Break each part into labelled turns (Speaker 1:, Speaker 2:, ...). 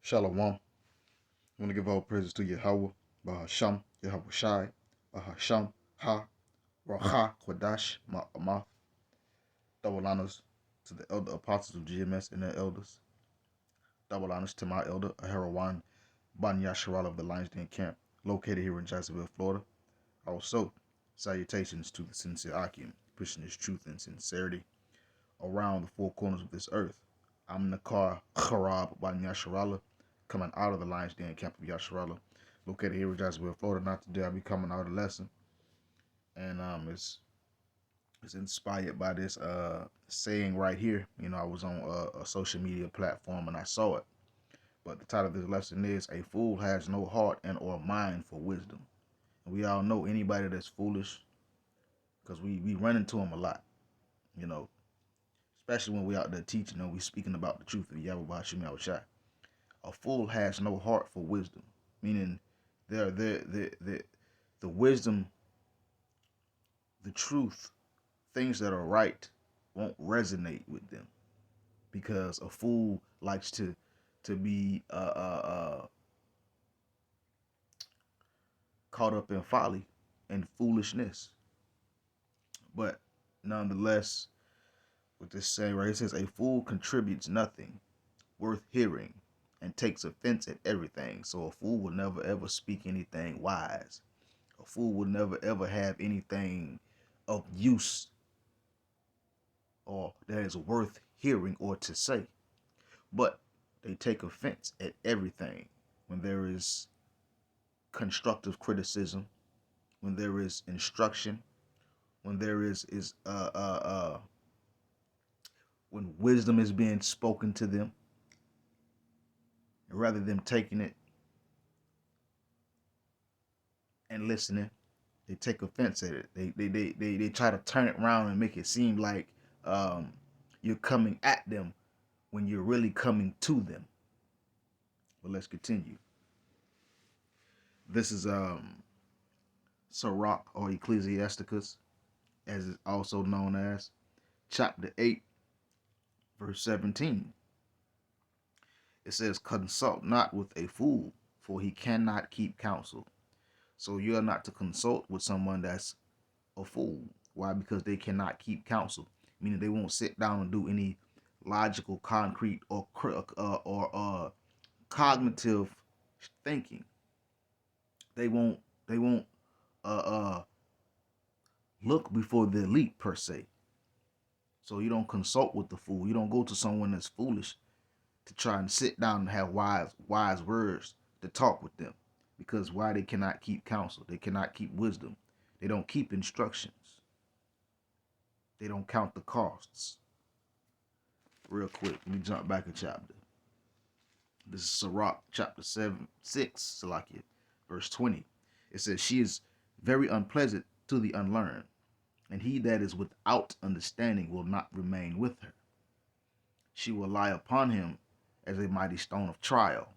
Speaker 1: Shalom. I want to give all praises to Yahweh, Bahasham, Yahweh Shai, Bahasham, Ha, Raha, Kwadash, Ma'amath. Double honors to the elder apostles of GMS and their elders. Double honors to my elder, Aharawan Ban Yasharal of the Lions Den Camp, located here in Jacksonville, Florida. Also, salutations to the sincere Akim, pushing his truth and sincerity around the four corners of this earth. I'm Nakar Kharab Ban Yasharala, coming out of the Lions Den Camp of Yasharala, located here in Jacksonville, Florida. Not today, I'll be coming out of the lesson. And it's inspired by this saying right here. You know, I was on a social media platform and I saw it. But the title of this lesson is "A Fool Has No Heart and or Mind for Wisdom." And we all know anybody that's foolish, because we run into them a lot. You know, especially when we out there teaching and we speaking about the truth of Yahweh Bashim Yahushai. A fool has no heart for wisdom, meaning the wisdom, the truth, things that are right won't resonate with them, because a fool likes to be caught up in folly and foolishness. But nonetheless, with this saying right, it says a fool contributes nothing worth hearing and takes offense at everything. So a fool will never ever speak anything wise. A fool will never ever have anything of use or that is worth hearing or to say. But they take offense at everything when there is constructive criticism, when there is instruction, when there is when wisdom is being spoken to them, rather than taking it and listening, they take offense at it. They try to turn it around and make it seem like you're coming at them when you're really coming to them. But let's continue. This is Sirach or Ecclesiasticus, as it's also known as, chapter 8, verse 17. It says, "Consult not with a fool, for he cannot keep counsel." So you're not to consult with someone that's a fool. Why? Because they cannot keep counsel, meaning they won't sit down and do any logical, concrete, or cognitive thinking. They won't. They won't look before they leap per se. So you don't consult with the fool. You don't go to someone that's foolish to try and sit down and have wise words to talk with them. Because why? They cannot keep counsel. They cannot keep wisdom. They don't keep instructions. They don't count the costs. Real quick, let me jump back a chapter. This is Sirach chapter 6, Salakia, verse 20. It says, "She is very unpleasant to the unlearned, and he that is without understanding will not remain with her. She will lie upon him as a mighty stone of trial,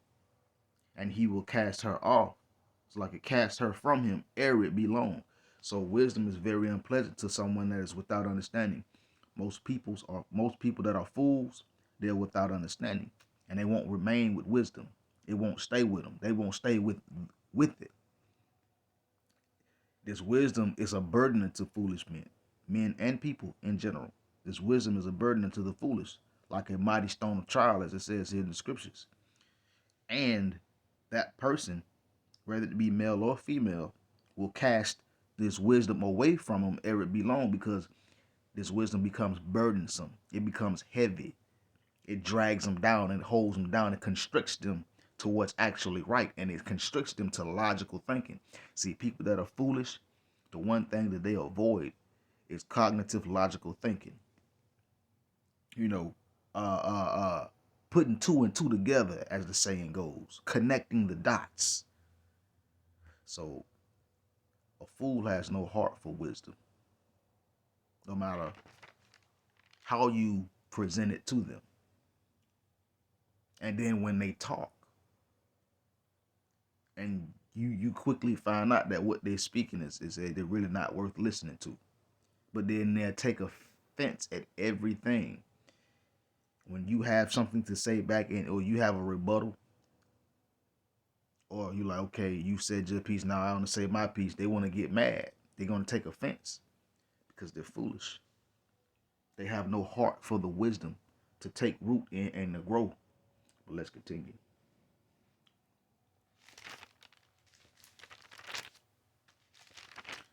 Speaker 1: and he will cast her off. It's like it cast her from him ere it be long." So wisdom is very unpleasant to someone that is without understanding. Most people that are fools, they're without understanding, and they won't remain with wisdom. It won't stay with them. They won't stay with it. This wisdom is a burden unto foolish men and people in general. This wisdom is a burden unto the foolish, like a mighty stone of trial, as it says here in the scriptures. And that person, whether it be male or female, will cast this wisdom away from them ere it be long, because this wisdom becomes burdensome. It becomes heavy. It drags them down and holds them down. It constricts them to what's actually right, and it constricts them to logical thinking. See, people that are foolish, the one thing that they avoid is cognitive logical thinking. You know, putting two and two together, as the saying goes, connecting the dots. So a fool has no heart for wisdom, no matter how you present it to them. And then when they talk, and you quickly find out that what they're speaking is they're really not worth listening to. But then they'll take offense at everything. When you have something to say back in, or you have a rebuttal, Or you like, okay, you said your piece, now I want to say my piece. They want to get mad. They're going to take offense because they're foolish. They have no heart for the wisdom to take root and to grow. But let's continue.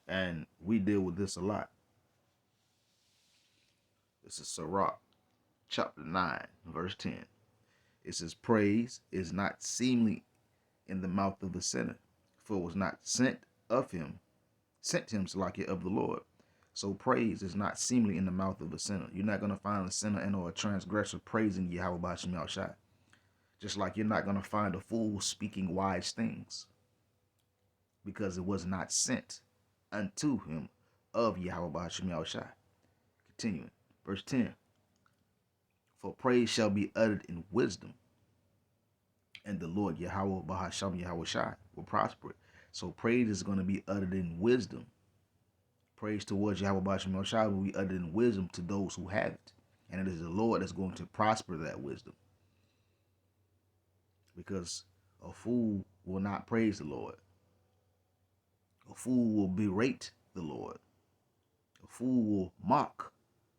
Speaker 1: And we deal with this a lot. This is Sirach, chapter 9, verse 10. It says, praise is not seemly in the mouth of the sinner, for it was not sent him like it of the Lord. So praise is not seemly in the mouth of a sinner. You're not going to find a sinner and or a transgressor praising Yahweh Ba'ashem Yahushai. Just like you're not going to find a fool speaking wise things, because it was not sent unto him of Yahweh Ba'ashem Yahushai. Continuing. Verse 10. For praise shall be uttered in wisdom, and the Lord Yahweh Ba'ashem Yahushai will prosper it. So praise is going to be uttered in wisdom. Praise towards Yahweh Ba'ashem Yahushai will be uttered in wisdom to those who have it. And it is the Lord that's going to prosper that wisdom. Because a fool will not praise the Lord. A fool will berate the Lord. A fool will mock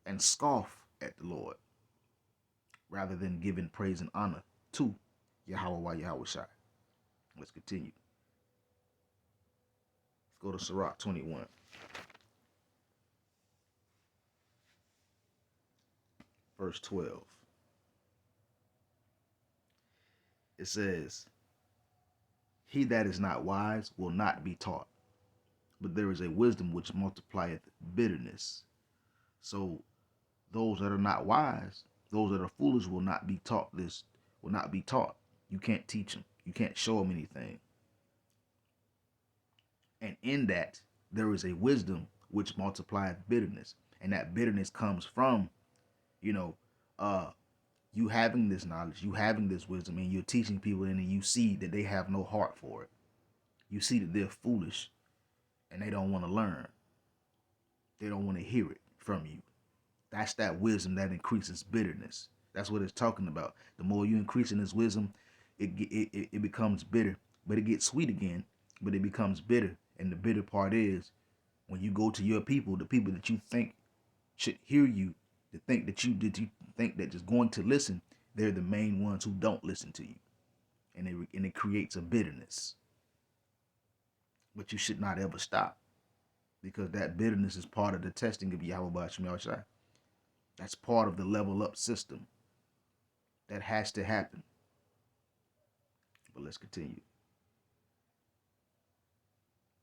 Speaker 1: and scoff at the Lord, rather than giving praise and honor to Yahweh Yahushai. Let's continue. Let's go to Sirach 21. Verse 12. It says, he that is not wise will not be taught, but there is a wisdom which multiplieth bitterness. So those that are not wise, those that are foolish will not be taught this, will not be taught. You can't teach them. You can't show them anything. And in that, there is a wisdom which multiplieth bitterness. And that bitterness comes from, you having this knowledge, you having this wisdom, and you're teaching people, and you see that they have no heart for it. You see that they're foolish, and they don't want to learn. They don't want to hear it from you. That's that wisdom that increases bitterness. That's what it's talking about. The more you increase in this wisdom, it becomes bitter. But it gets sweet again, but it becomes bitter. And the bitter part is when you go to your people, the people that you think should hear you, to think that you think that just going to listen, they're the main ones who don't listen to you. And it creates a bitterness. But you should not ever stop, because that bitterness is part of the testing of Yahweh Ba'ashem Yahushai. That's part of the level up system that has to happen. But let's continue.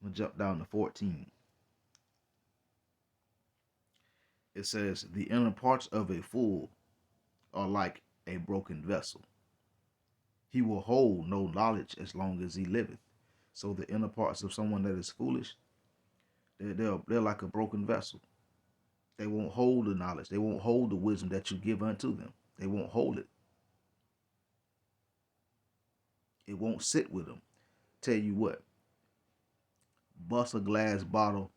Speaker 1: I'm going to jump down to 14. It says, the inner parts of a fool are like a broken vessel. He will hold no knowledge as long as he liveth. So the inner parts of someone that is foolish, they're like a broken vessel. They won't hold the knowledge. They won't hold the wisdom that you give unto them. They won't hold it. It won't sit with them. Tell you what, bust a glass bottle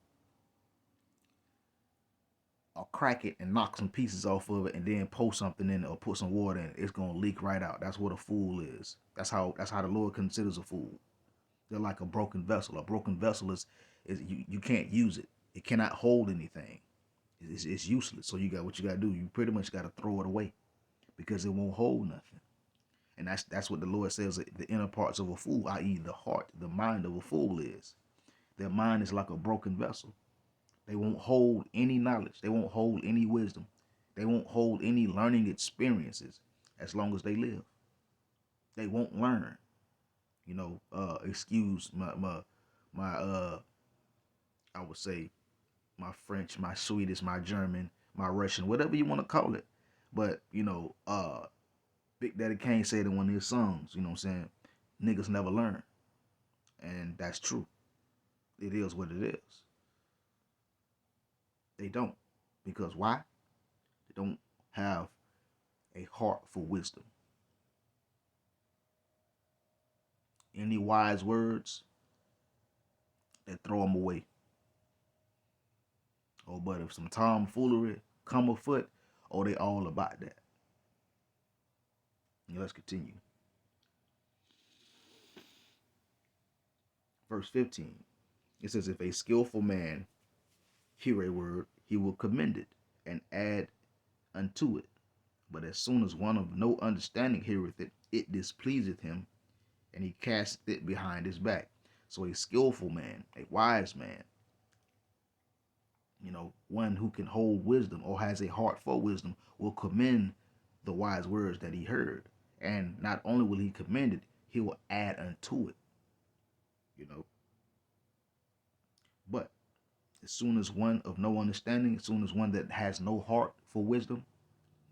Speaker 1: or crack it and knock some pieces off of it and then pour something in it or put some water in it. It's going to leak right out. That's what a fool is. That's how the Lord considers a fool. They're like a broken vessel. A broken vessel is you can't use it. It cannot hold anything. It's useless. So what you got to do. You pretty much got to throw it away, because it won't hold nothing. And that's what the Lord says the inner parts of a fool, i.e. the heart, the mind of a fool is. Their mind is like a broken vessel. They won't hold any knowledge. They won't hold any wisdom. They won't hold any learning experiences as long as they live. They won't learn. Excuse my I would say my French, my Swedish, my German, my Russian, whatever you want to call it. But, Big Daddy Kane said in one of his songs, you know what I'm saying? Niggas never learn. And that's true. It is what it is. They don't. Because why? They don't have a heart for wisdom. Any wise words, they throw them away. Oh, but if some tomfoolery come afoot, they all about that. Let's continue. Verse 15. It says, if a skillful man hear a word, he will commend it and add unto it. But as soon as one of no understanding heareth it, it displeaseth him, and he casteth it behind his back. So a skillful man, a wise man, one who can hold wisdom or has a heart for wisdom, will commend the wise words that he heard. And not only will he commend it, he will add unto it. You know. But as soon as one of no understanding, as soon as one that has no heart for wisdom,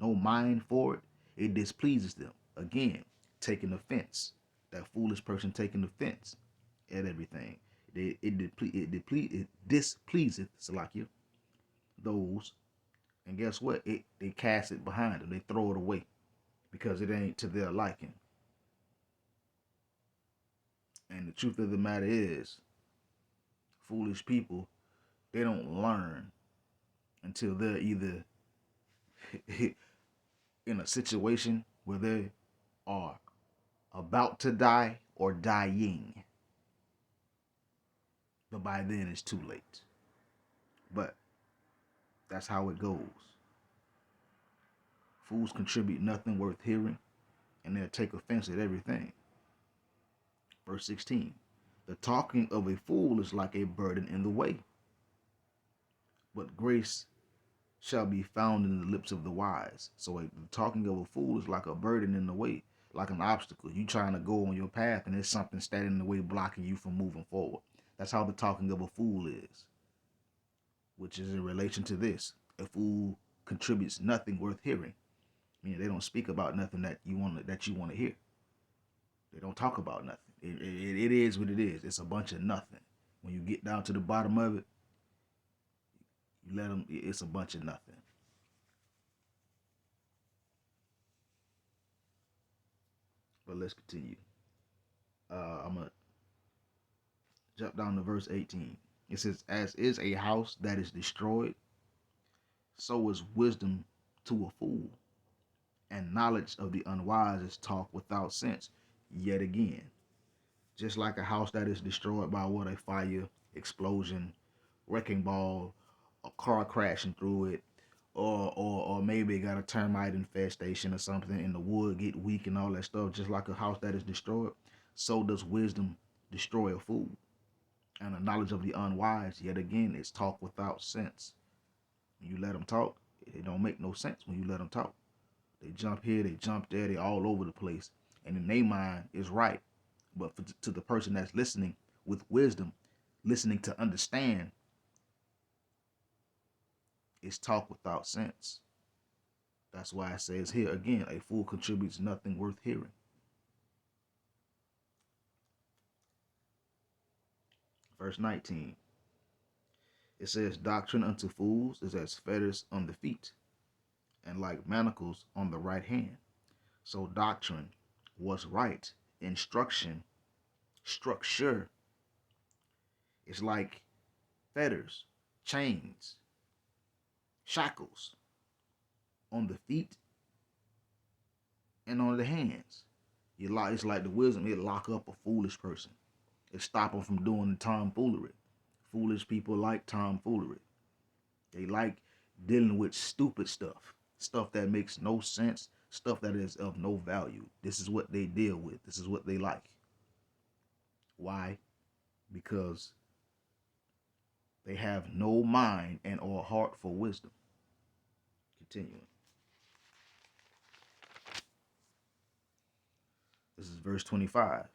Speaker 1: no mind for it, it displeases them. Again, taking offense. That foolish person taking offense at everything. It displeaseth Salakia those, and guess what? They cast it behind them. They throw it away because it ain't to their liking. And the truth of the matter is, foolish people, they don't learn until they're either in a situation where they are about to die or dying. But by then it's too late. But that's how it goes. Fools contribute nothing worth hearing, and they'll take offense at everything. Verse 16. The talking of a fool is like a burden in the way, but grace shall be found in the lips of the wise. So the talking of a fool is like a burden in the way, like an obstacle. You trying to go on your path, and there's something standing in the way blocking you from moving forward. That's how the talking of a fool is, which is in relation to this. A fool contributes nothing worth hearing. Meaning they don't speak about nothing that you want to hear. They don't talk about nothing. It is what it is. It's a bunch of nothing. When you get down to the bottom of it, you let them. It's a bunch of nothing. But let's continue. I'm gonna jump down to verse 18. It says, "As is a house that is destroyed, so is wisdom to a fool, and knowledge of the unwise is talk without sense." Yet again, just like a house that is destroyed by what? A fire, explosion, wrecking ball, a car crashing through it, or maybe it got a termite infestation or something, and the wood get weak and all that stuff. Just like a house that is destroyed, so does wisdom destroy a fool, and the knowledge of the unwise, yet again, is talk without sense. When you let them talk, it don't make no sense when you let them talk. They jump here, they jump there, they all over the place, and in their mind is right. But to the person that's listening with wisdom, listening to understand, it's talk without sense. That's why it says here again, a fool contributes nothing worth hearing. Verse 19. It says, doctrine unto fools is as fetters on the feet, and like manacles on the right hand. So doctrine, what's right, instruction, structure, it's like fetters, chains, shackles on the feet and on the hands. It's like the wisdom, it lock up a foolish person. It stop them from doing the tomfoolery. Foolish people like tomfoolery. They like dealing with stupid stuff. Stuff that makes no sense. Stuff that is of no value. This is what they deal with. This is what they like. Why? Because they have no mind and or heart for wisdom. Continuing. This is verse 25.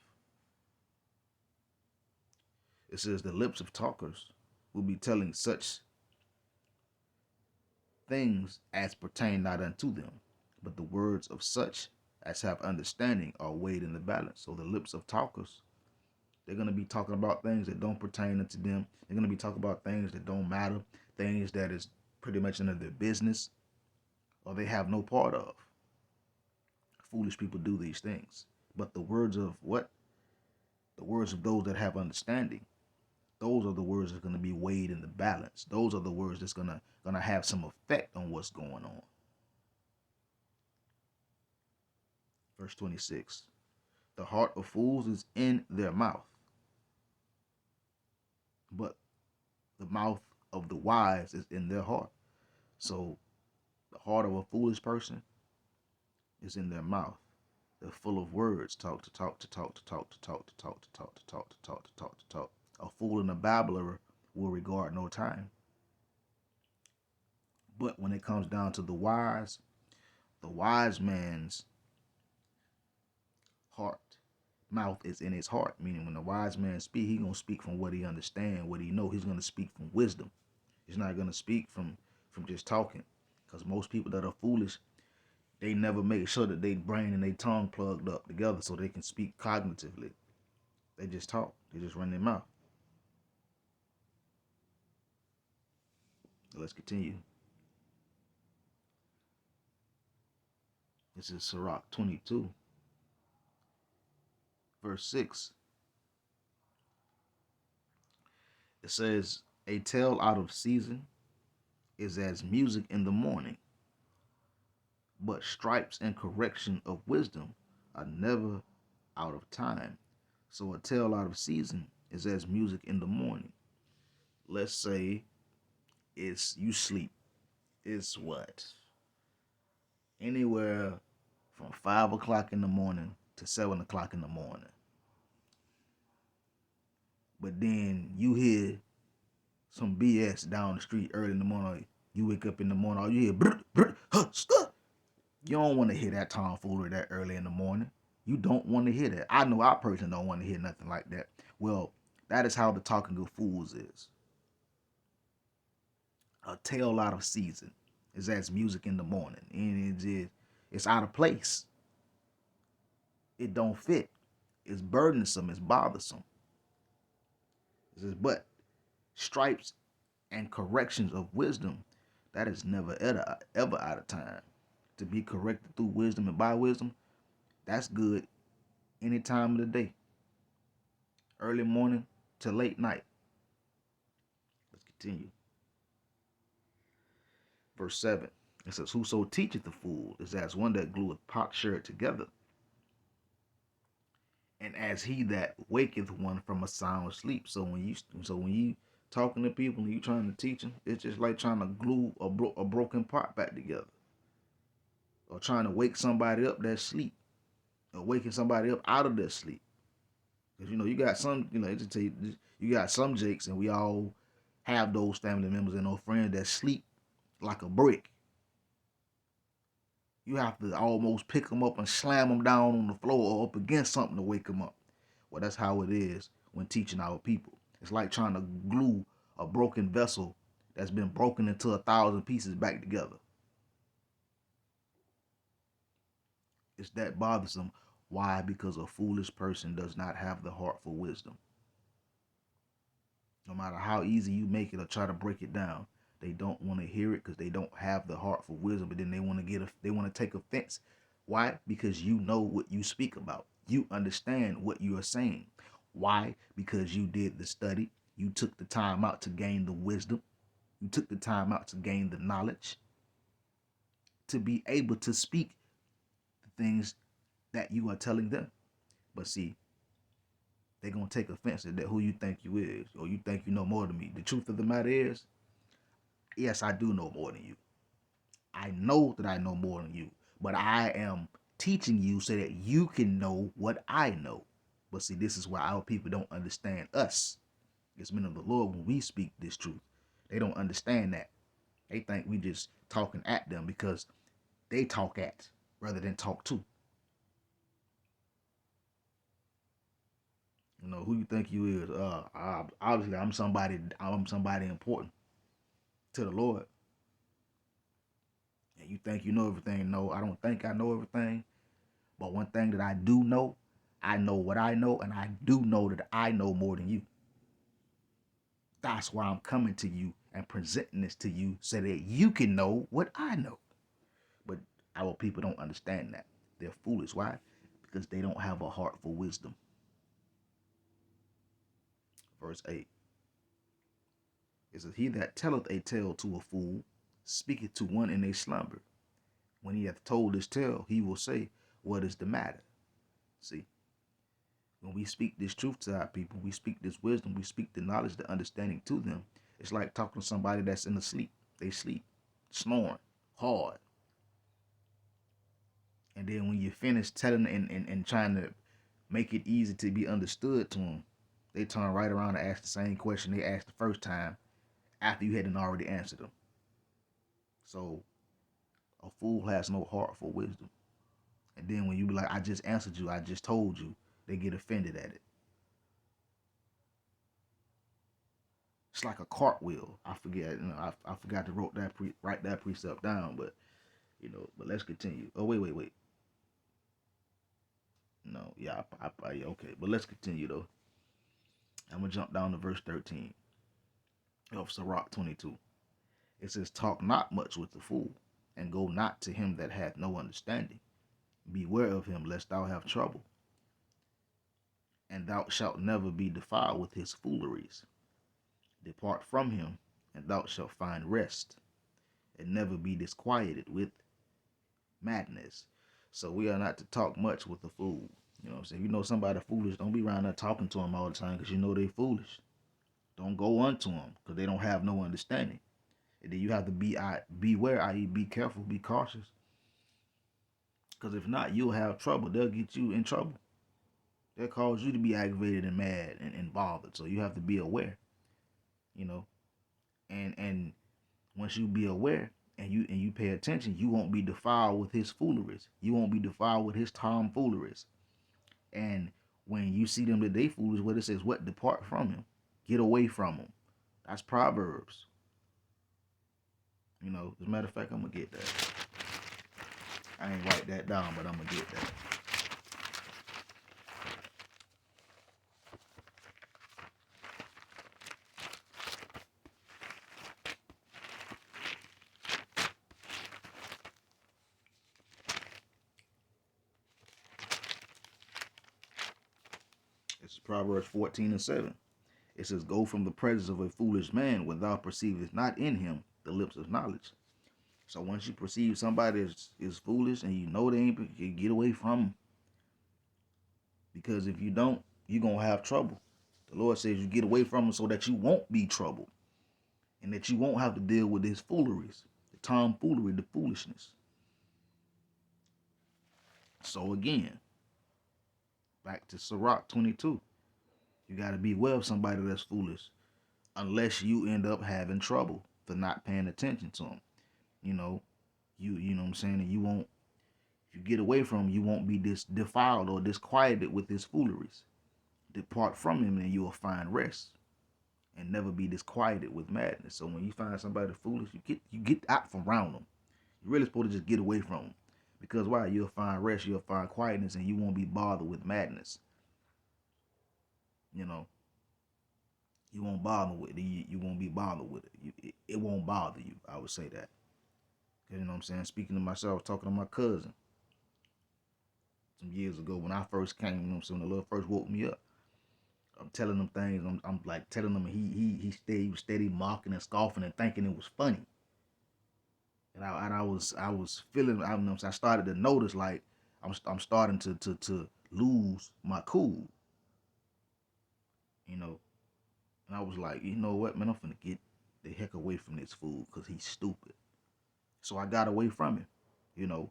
Speaker 1: It says, the lips of talkers will be telling such things as pertain not unto them, but the words of such as have understanding are weighed in the balance. So the lips of talkers, they're going to be talking about things that don't pertain unto them. They're going to be talking about things that don't matter, things that is pretty much none of their business, or they have no part of. Foolish people do these things. But the words of what? The words of those that have understanding. Those are the words that's going to be weighed in the balance. Those are the words that's going to have some effect on what's going on. Verse 26. The heart of fools is in their mouth, but the mouth of the wise is in their heart. So the heart of a foolish person is in their mouth. They're full of words, talk to talk to talk to talk to talk to talk to talk to talk to talk to talk to talk. A fool and a babbler will regard no time. But when it comes down to the wise man's heart, mouth is in his heart. Meaning when the wise man speak, he gonna speak from what he understand, what he know. He's gonna speak from wisdom. He's not gonna speak from just talking. Because most people that are foolish, they never make sure that their brain and their tongue plugged up together so they can speak cognitively. They just talk. They just run their mouth. Let's continue. This is Sirach 22, verse 6. It says, a tale out of season is as music in the morning, but stripes and correction of wisdom are never out of time. So a tale out of season is as music in the morning. Let's say it's you sleep. It's what? Anywhere from 5 o'clock in the morning to 7 o'clock in the morning. But then you hear some BS down the street early in the morning. You wake up in the morning, all you hear, brr, brr, huh, you don't want to hear that tomfoolery that early in the morning. You don't want to hear that. I know I personally don't want to hear nothing like that. Well, that is how the talking of fools is. A tale out of season is as music in the morning. And it's out of place. It don't fit. It's burdensome. It's bothersome. It says, but stripes and corrections of wisdom, that is never ever out of time. To be corrected through wisdom and by wisdom, that's good any time of the day. Early morning to late night. Let's continue. Verse 7. It says, whoso teacheth the fool is as one that glueth potsherd together, and as he that waketh one from a sound sleep. So when you talking to people and you trying to teach them, it's just like trying to glue a broken pot back together, or trying to wake somebody up that sleep, or waking somebody up out of their sleep. Because you got some, just tell you, you got some jakes, and we all have those family members and those friends that sleep like a brick. You have to almost pick them up and slam them down on the floor or up against something to wake them up. Well, that's how it is when teaching our people. It's like trying to glue a broken vessel that's been broken into 1,000 pieces back together. It's that bothersome. Why? Because a foolish person does not have the heart for wisdom. No matter how easy you make it or try to break it down, they don't want to hear it because they don't have the heart for wisdom. But then they want to take offense. Why? Because you know what you speak about. You understand what you are saying. Why? Because you did the study. You took the time out to gain the wisdom. You took the time out to gain the knowledge, to be able to speak the things that you are telling them. But see, they're going to take offense at that, who you think you is, or you think you know more than me. The truth of the matter is, yes, I do know more than you. I know that I know more than you, but I am teaching you so that you can know what I know. But see, this is why our people don't understand us as men of the Lord when we speak this truth. They don't understand that. They think we just talking at them because they talk at rather than talk to. Who you think you is? Obviously, I'm somebody important to the Lord. And you think you know everything? No, I don't think I know everything. But one thing that I do know, I know what I know, and I do know that I know more than you. That's why I'm coming to you and presenting this to you so that you can know what I know. But our people don't understand that. They're foolish. Why? Because they don't have a heart for wisdom. Verse 8. It says, he that telleth a tale to a fool speaketh to one in a slumber. When he hath told his tale, he will say, what is the matter? See,
Speaker 2: When we speak this truth to our people, we speak this wisdom, we speak the knowledge, the understanding to them. It's like talking to somebody that's in the sleep. They sleep, snoring hard. And then when you finish telling and trying to make it easy to be understood to them, they turn right around and ask the same question they asked the first time after you hadn't already answered them. So a fool has no heart for wisdom. And then when you be like, I just answered you, I just told you, they get offended at it. It's like a cartwheel. I forget, I forgot to write that precept down, but but let's continue. Oh wait. No, yeah, yeah, okay, but let's continue though. I'm gonna jump down to verse 13 of Sirach 22. It says, "Talk not much with the fool, and go not to him that hath no understanding. Beware of him, lest thou have trouble, and thou shalt never be defiled with his fooleries. Depart from him, and thou shalt find rest, and never be disquieted with madness." So we are not to talk much with the fool. You know what I'm saying? If you know somebody foolish, don't be around there talking to them all the time because you know they foolish. Don't go unto them because they don't have no understanding. And then you have to beware, i.e., be careful, be cautious. Because if not, you'll have trouble. They'll get you in trouble. They'll cause you to be aggravated and mad and bothered. So you have to be aware, you know. And once you be aware and you pay attention, you won't be defiled with his fooleries. You won't be defiled with his tomfooleries. And when you see them that they foolish, what it says, what? Depart from him. Get away from him. That's Proverbs. As a matter of fact, I'm gonna get that. I ain't write that down, but I'm gonna get that. It's Proverbs 14:7. It says, "Go from the presence of a foolish man when thou perceivest not in him the lips of knowledge." So once you perceive somebody is foolish and you know they ain't, you get away from them. Because if you don't, you're going to have trouble. The Lord says you get away from them so that you won't be troubled and that you won't have to deal with his fooleries, the tomfoolery, the foolishness. So again, back to Sirach 22. You got to beware of somebody that's foolish unless you end up having trouble for not paying attention to them. You know, you know what I'm saying? And you won't, if you get away from him, you won't be defiled or disquieted with his fooleries. Depart from him and you will find rest and never be disquieted with madness. So when you find somebody foolish, you get out from around them. You're really supposed to just get away from them. Because why? You'll find rest, you'll find quietness, and you won't be bothered with madness. You know, you won't bother with it. You won't be bothered with it. It won't bother you. I would say that. You know what I'm saying? Speaking to myself, talking to my cousin some years ago when I first came, you know what I'm saying? When the Lord first woke me up. I'm telling them things. I'm like telling them he was steady mocking and scoffing and thinking it was funny. And I was feeling. I started to notice like I'm starting to lose my cool. You know, and I was like, you know what, man, I'm finna get the heck away from this fool because he's stupid. So I got away from him. You know,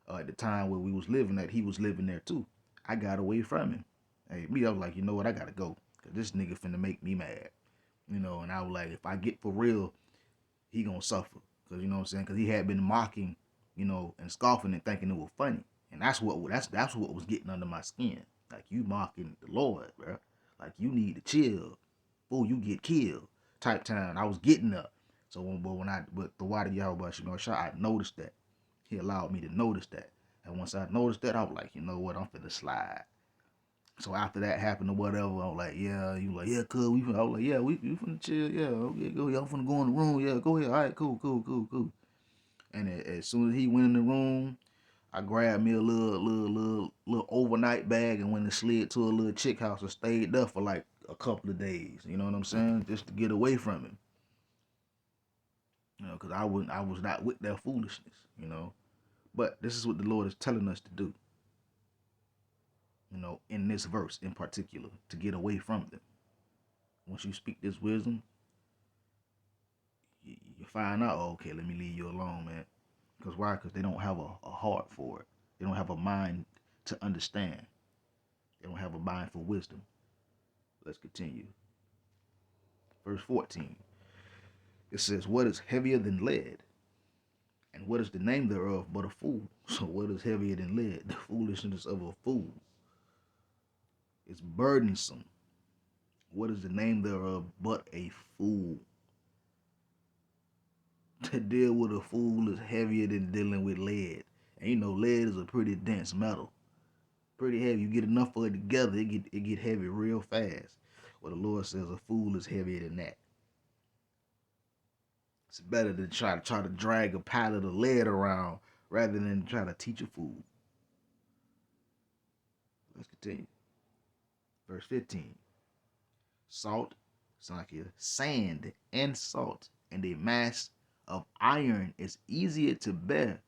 Speaker 2: at the time where we was living at, he was living there too. I got away from him. Hey, me, I was like, you know what, I gotta go because this nigga finna make me mad. And I was like, if I get for real, he gonna suffer. Cause you know what I'm saying? Cause he had been mocking, and scoffing and thinking it was funny. And that's what was getting under my skin. Like you mocking the Lord, bro. Like you need to chill. Fool, you get killed. Type time. I was getting up. So but the water Yahweh, I noticed that. He allowed me to notice that. And once I noticed that, I was like, you know what, I'm finna slide. So after that happened or whatever, I was like, yeah, you like, yeah, cool. I was like, yeah, we finna chill, yeah, okay, go, y'all finna go in the room, yeah, go ahead, all right, cool. And as soon as he went in the room, I grabbed me a little overnight bag and went and slid to a little chick house and stayed there for like a couple of days. You know what I'm saying? Just to get away from him. Because I was not with their foolishness. But this is what the Lord is telling us to do. in this verse in particular, to get away from them. Once you speak this wisdom, you find out, oh, okay, let me leave you alone, man. Because why? Because they don't have a heart for it. They don't have a mind to understand. They don't have a mind for wisdom. Let's continue. Verse 14. It says, what is heavier than lead? And what is the name thereof but a fool? So what is heavier than lead? The foolishness of a fool. It's burdensome. What is the name thereof but a fool? To deal with a fool is heavier than dealing with lead. And lead is a pretty dense metal. Pretty heavy. You get enough of it together, it get heavy real fast. Well, the Lord says a fool is heavier than that. It's better to try to drag a pallet of lead around rather than try to teach a fool. Let's continue. Verse 15. Salt, sand and salt, and a mass of iron is easier to bear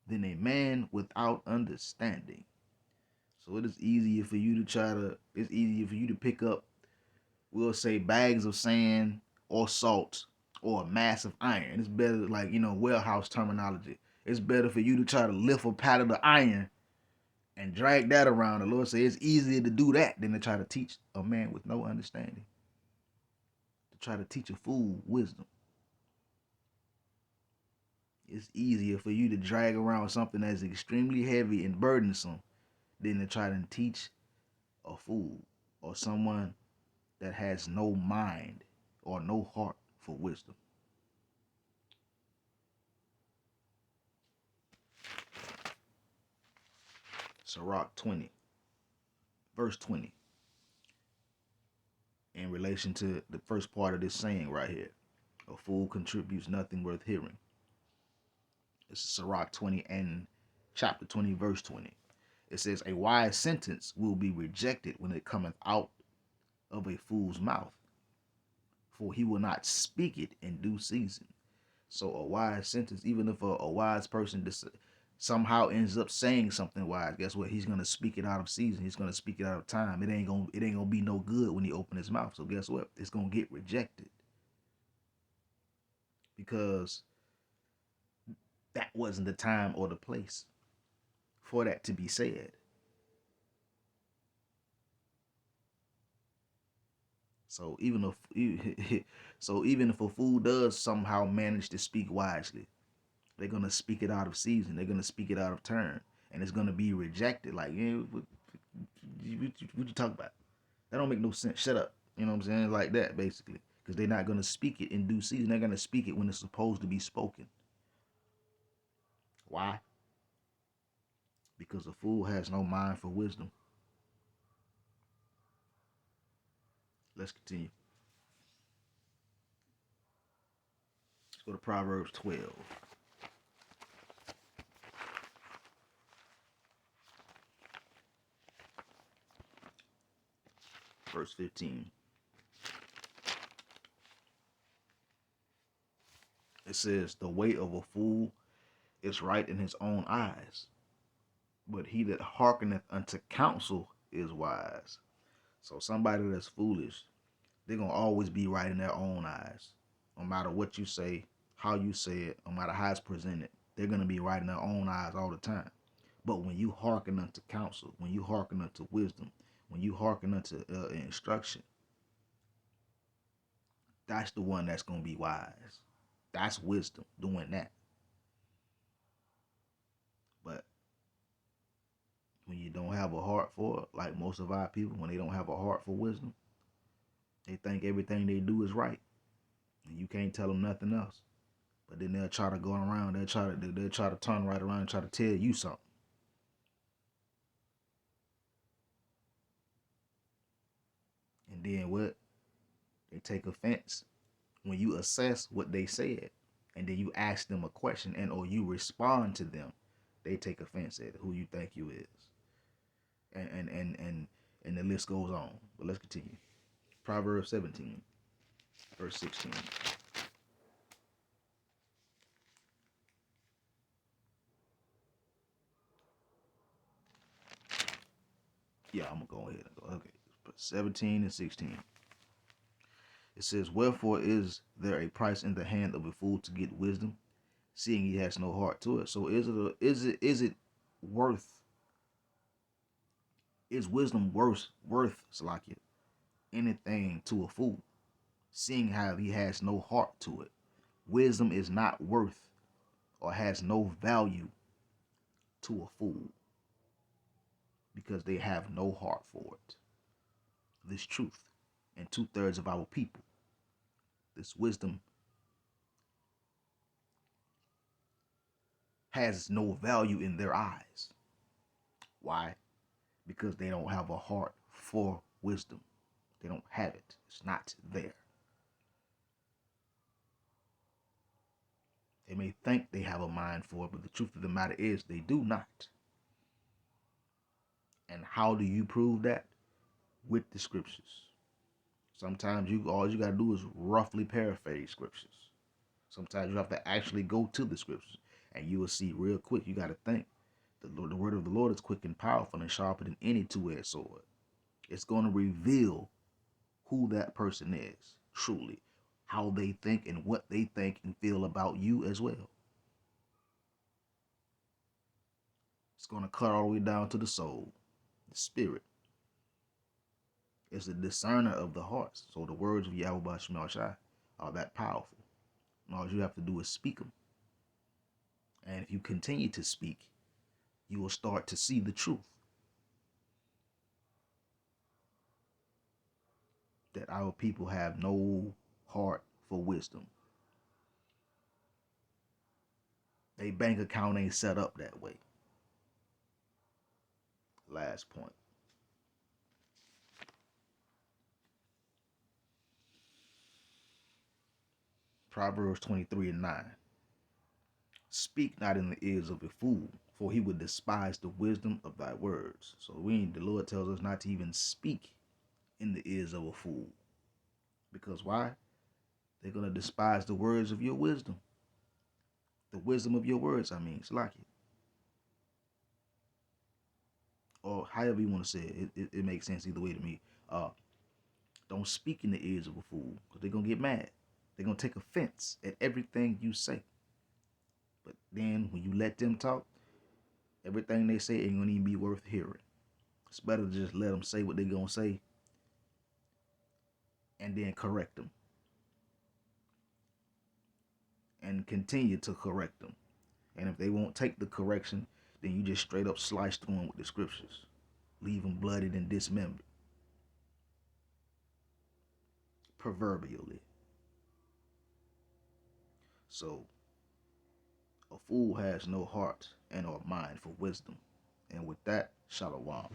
Speaker 2: than a man without understanding. So it is easier for you to pick up, we'll say, bags of sand or salt or a mass of iron. It's better, like, warehouse terminology. It's better for you to try to lift a pallet of iron and drag that around. The Lord says it's easier to do that than to try to teach a man with no understanding. To try to teach a fool wisdom. It's easier for you to drag around something that's extremely heavy and burdensome than to try to teach a fool or someone that has no mind or no heart for wisdom. Sirach 20, verse 20. In relation to the first part of this saying right here, a fool contributes nothing worth hearing. This is Sirach 20 and chapter 20, verse 20. It says, a wise sentence will be rejected when it cometh out of a fool's mouth, for he will not speak it in due season. So a wise sentence, even if a wise person somehow ends up saying something wise, guess what? He's gonna speak it out of season. He's gonna speak it out of time. It ain't gonna be no good when he open his mouth. So guess what? It's gonna get rejected because that wasn't the time or the place for that to be said. So even if a fool does somehow manage to speak wisely, they're gonna speak it out of season. They're gonna speak it out of turn, and it's gonna be rejected. Like, what you talk about? That don't make no sense. Shut up. You know what I'm saying? Like that, basically, because they're not gonna speak it in due season. They're gonna speak it when it's supposed to be spoken. Why? Because a fool has no mind for wisdom. Let's continue. Let's go to Proverbs 12. Verse 15. It says, the way of a fool is right in his own eyes, but he that hearkeneth unto counsel is wise. So somebody that's foolish, they're going to always be right in their own eyes. No matter what you say, how you say it, no matter how it's presented, they're going to be right in their own eyes all the time. But when you hearken unto counsel, when you hearken unto wisdom, when you hearken unto instruction, that's the one that's going to be wise. That's wisdom, doing that. But when you don't have a heart for it, like most of our people, when they don't have a heart for wisdom, they think everything they do is right, and you can't tell them nothing else. But then they'll try to go around. They'll try to turn right around and try to tell you something. And then what? They take offense when you assess what they said, and then you ask them a question, and or you respond to them. They take offense at who you think you is, and the list goes on. But let's continue. Proverbs 17, verse 16. Yeah, I'm gonna go ahead and go. Okay, 17 and 16. It says, "Wherefore is there a price in the hand of a fool to get wisdom, seeing he has no heart to it?" So is it worth? Is wisdom worth Salakia anything to a fool, seeing how he has no heart to it? Wisdom is not worth or has no value to a fool because they have no heart for it. This truth, and 2/3 of our people, this wisdom has no value in their eyes. Why? Because they don't have a heart for wisdom. They don't have it. It's not there. They may think they have a mind for it, but the truth of the matter is they do not. And how do you prove that? With the scriptures. Sometimes all you gotta do is roughly paraphrase scriptures. Sometimes you have to actually go to the scriptures, and you will see real quick. You gotta think. The word of the Lord is quick and powerful and sharper than any two-edged sword. It's going to reveal who that person is, truly, how they think and what they think and feel about you as well. It's going to cut all the way down to the soul, the spirit. It's the discerner of the hearts. So the words of Yahweh Shemel Shai are that powerful. And all you have to do is speak them. And if you continue to speak, you will start to see the truth. That our people have no heart for wisdom. Their bank account ain't set up that way. Last point. Proverbs 23 and 9. Speak not in the ears of a fool, for he would despise the wisdom of thy words. So the Lord tells us not to even speak in the ears of a fool. Because why? They're going to despise the words of your wisdom. The wisdom of your words, it's like it. Or however you want to say it. It makes sense either way to me. Don't speak in the ears of a fool, because they're going to get mad. They're going to take offense at everything you say. But then when you let them talk, everything they say ain't going to even be worth hearing. It's better to just let them say what they're going to say and then correct them. And continue to correct them. And if they won't take the correction, then you just straight up slice through them with the scriptures. Leave them bloodied and dismembered. Proverbially. So, a fool has no heart and or mind for wisdom. And with that, shalom.